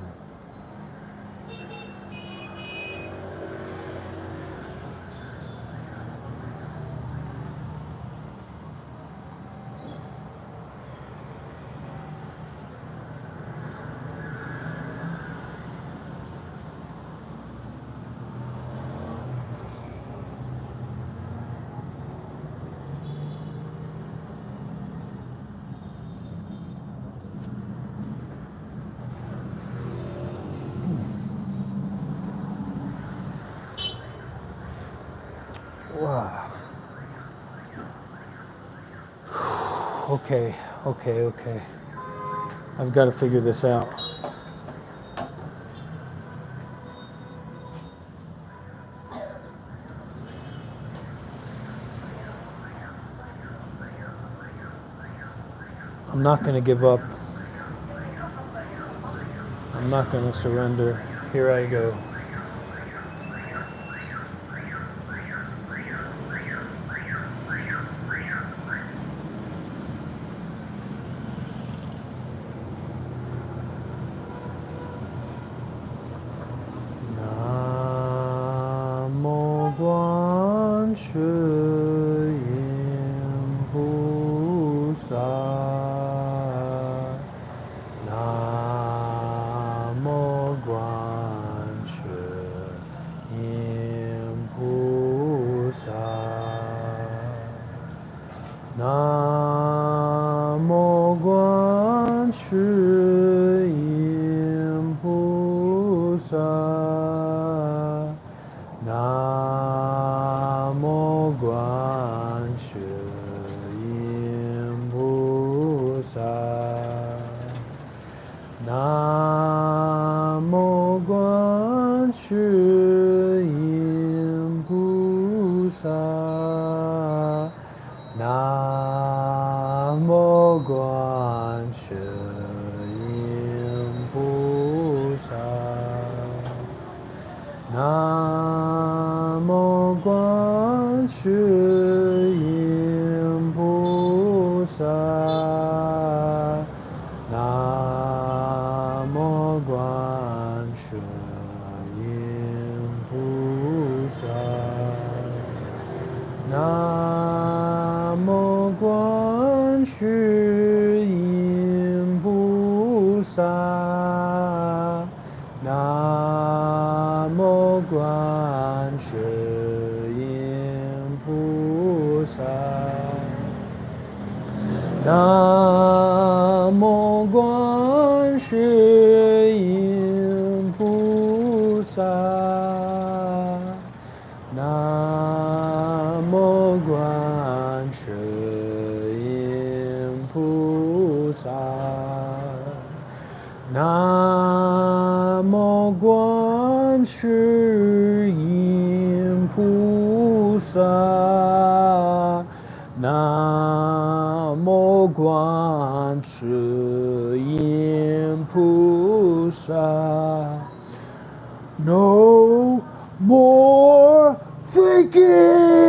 Wow. Okay. I've got to figure this out. I'm not going to give up. I'm not going to surrender. Here I go. Namo Guan Shu Yin Pu Sa. Namo Guan Shu Yin Pu Sa. Namo Guan Shu Yin Pu Sa. Namo Guan Shu Yin Pu Sa. Namo Guan Shu Yin Pu Sa. Namo Guan Shu Yin Pu Sa. Namo Guan Shu Yin Pu Sa. Namo Guan Shu Yin Pu Sa. Namo 观世音菩萨，南无观世音菩萨，南无观世音菩萨，南无观世音菩萨，南无观世音菩萨。No more thinking.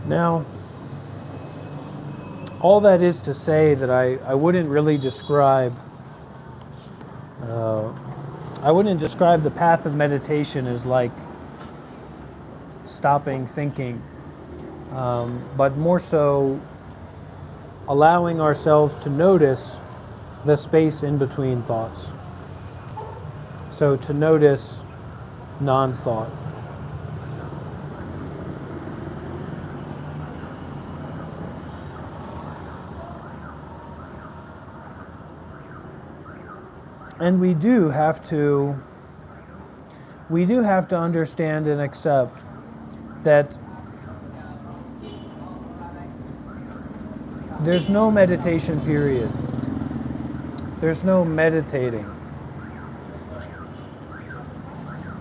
Now, all that is to say that I wouldn't really describe the path of meditation as like stopping thinking, but more so allowing ourselves to notice the space in between thoughts. So to notice non-thought. And we do have to understand and accept that there's no meditation period. There's no meditating.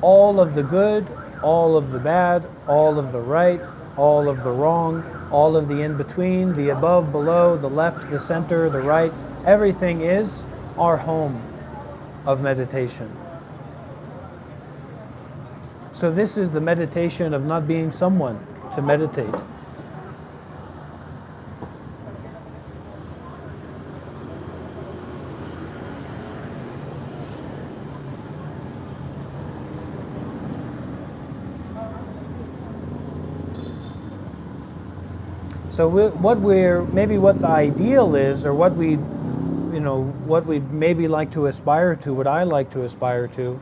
All of the good, all of the bad, all of the right, all of the wrong, all of the in-between, the above, below, the left, the center, the right, everything is our home of meditation. So this is the meditation of not being someone to meditate. So what the ideal is, or what we'd maybe like to aspire to, what I like to aspire to,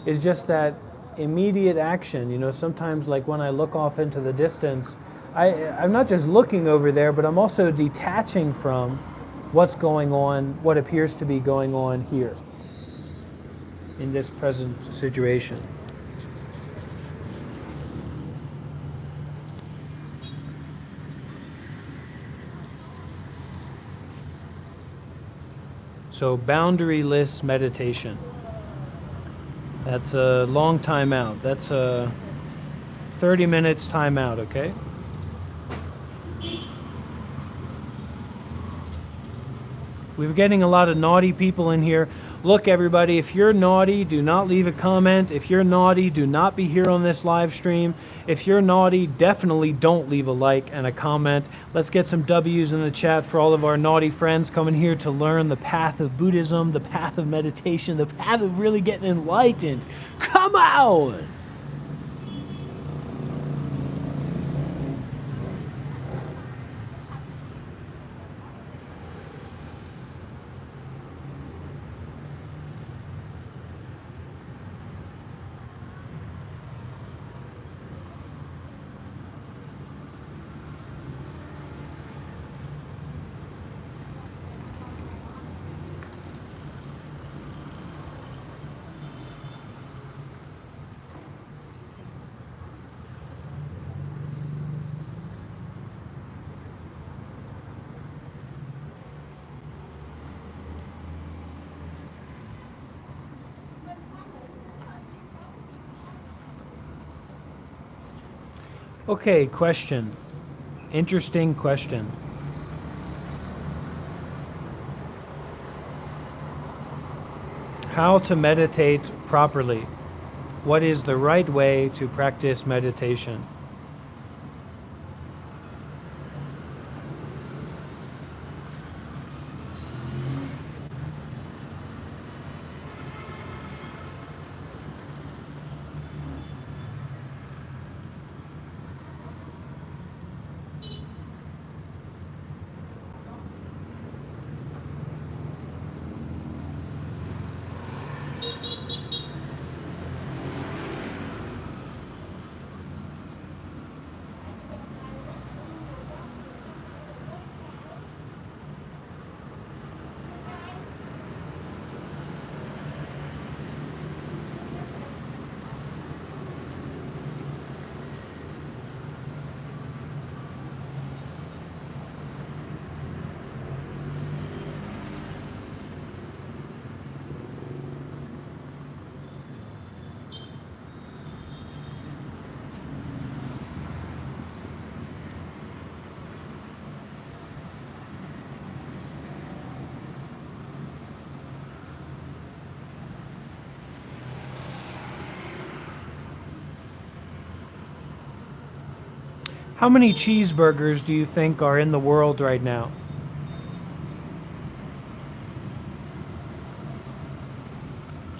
is just that immediate action. Sometimes like when I look off into the distance, I'm not just looking over there, but I'm also detaching from what's going on, what appears to be going on here in this present situation. So boundaryless meditation. That's a long time out. That's a 30 minutes time out, okay? We're getting a lot of naughty people in here. Look, everybody, if you're naughty, do not leave a comment. If you're naughty, do not be here on this live stream. If you're naughty, definitely don't leave a like and a comment. Let's get some W's in the chat for all of our naughty friends coming here to learn the path of Buddhism, the path of meditation, the path of really getting enlightened. Come on! Okay, question. Interesting question. How to meditate properly? What is the right way to practice meditation? How many cheeseburgers do you think are in the world right now?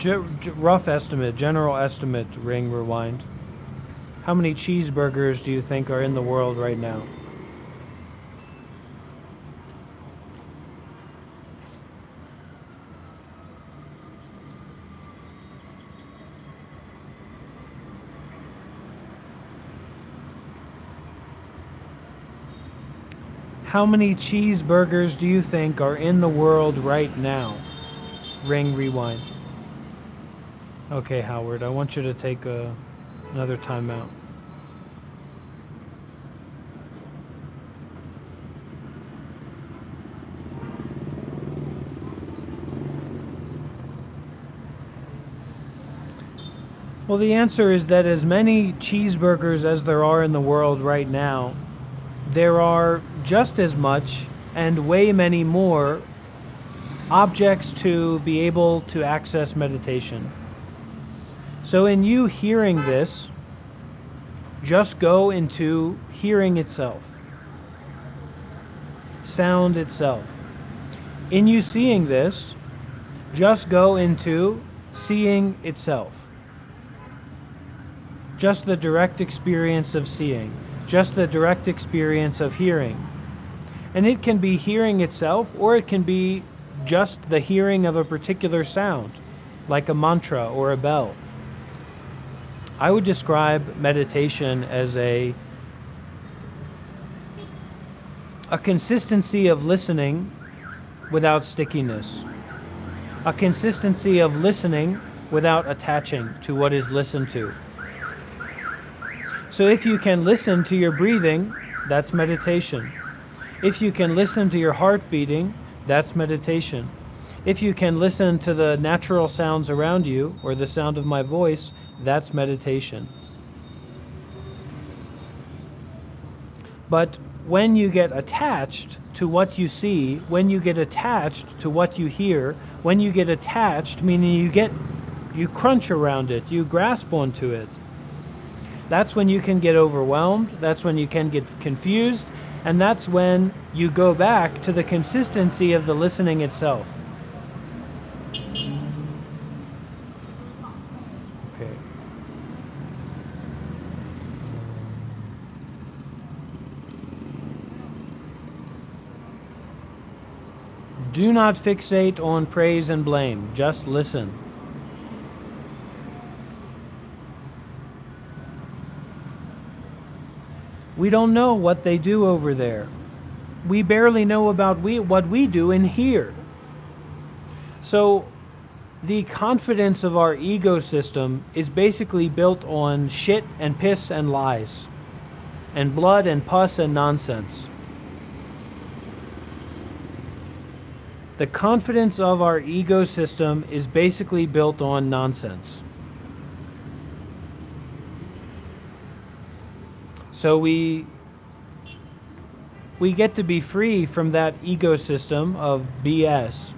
Rough estimate, general estimate, ring rewind. How many cheeseburgers do you think are in the world right now? How many cheeseburgers do you think are in the world right now? Ring rewind. Okay, Howard, I want you to take another timeout. Well, the answer is that as many cheeseburgers as there are in the world right now, there are just as much and way many more objects to be able to access meditation. So in you hearing this, just go into hearing itself, sound itself. In you seeing this, just go into seeing itself. Just the direct experience of seeing, just the direct experience of hearing. And it can be hearing itself, or it can be just the hearing of a particular sound, like a mantra or a bell. I would describe meditation as a consistency of listening without stickiness, a consistency of listening without attaching to what is listened to. So if you can listen to your breathing, that's meditation. If you can listen to your heart beating, that's meditation. If you can listen to the natural sounds around you, or the sound of my voice, that's meditation. But when you get attached to what you see, when you get attached to what you hear, when you get attached, meaning you crunch around it, you grasp onto it, that's when you can get overwhelmed, that's when you can get confused, and that's when you go back to the consistency of the listening itself. Okay. Do not fixate on praise and blame, just listen. We don't know what they do over there. We barely know about what we do in here. So the confidence of our ego system is basically built on shit and piss and lies, and blood and pus and nonsense. The confidence of our ego system is basically built on nonsense. So we get to be free from that ecosystem of BS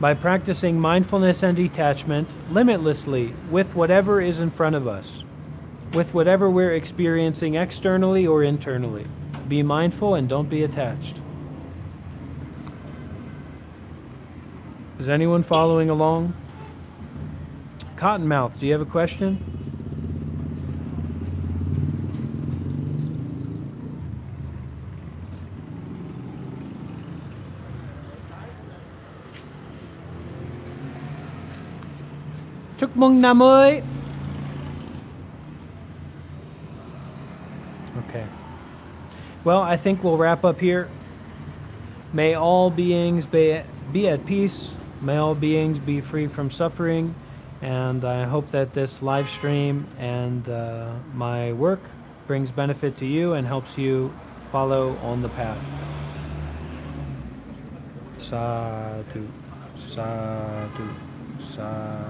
by practicing mindfulness and detachment limitlessly with whatever is in front of us, with whatever we're experiencing externally or internally. Be mindful and don't be attached. Is anyone following along? Cottonmouth, do you have a question? Chúc mừng năm mới. Okay. Well, I think we'll wrap up here. May all beings be at peace. May all beings be free from suffering. And I hope that this live stream and my work brings benefit to you and helps you follow on the path. Sadhu, sadhu, sadhu.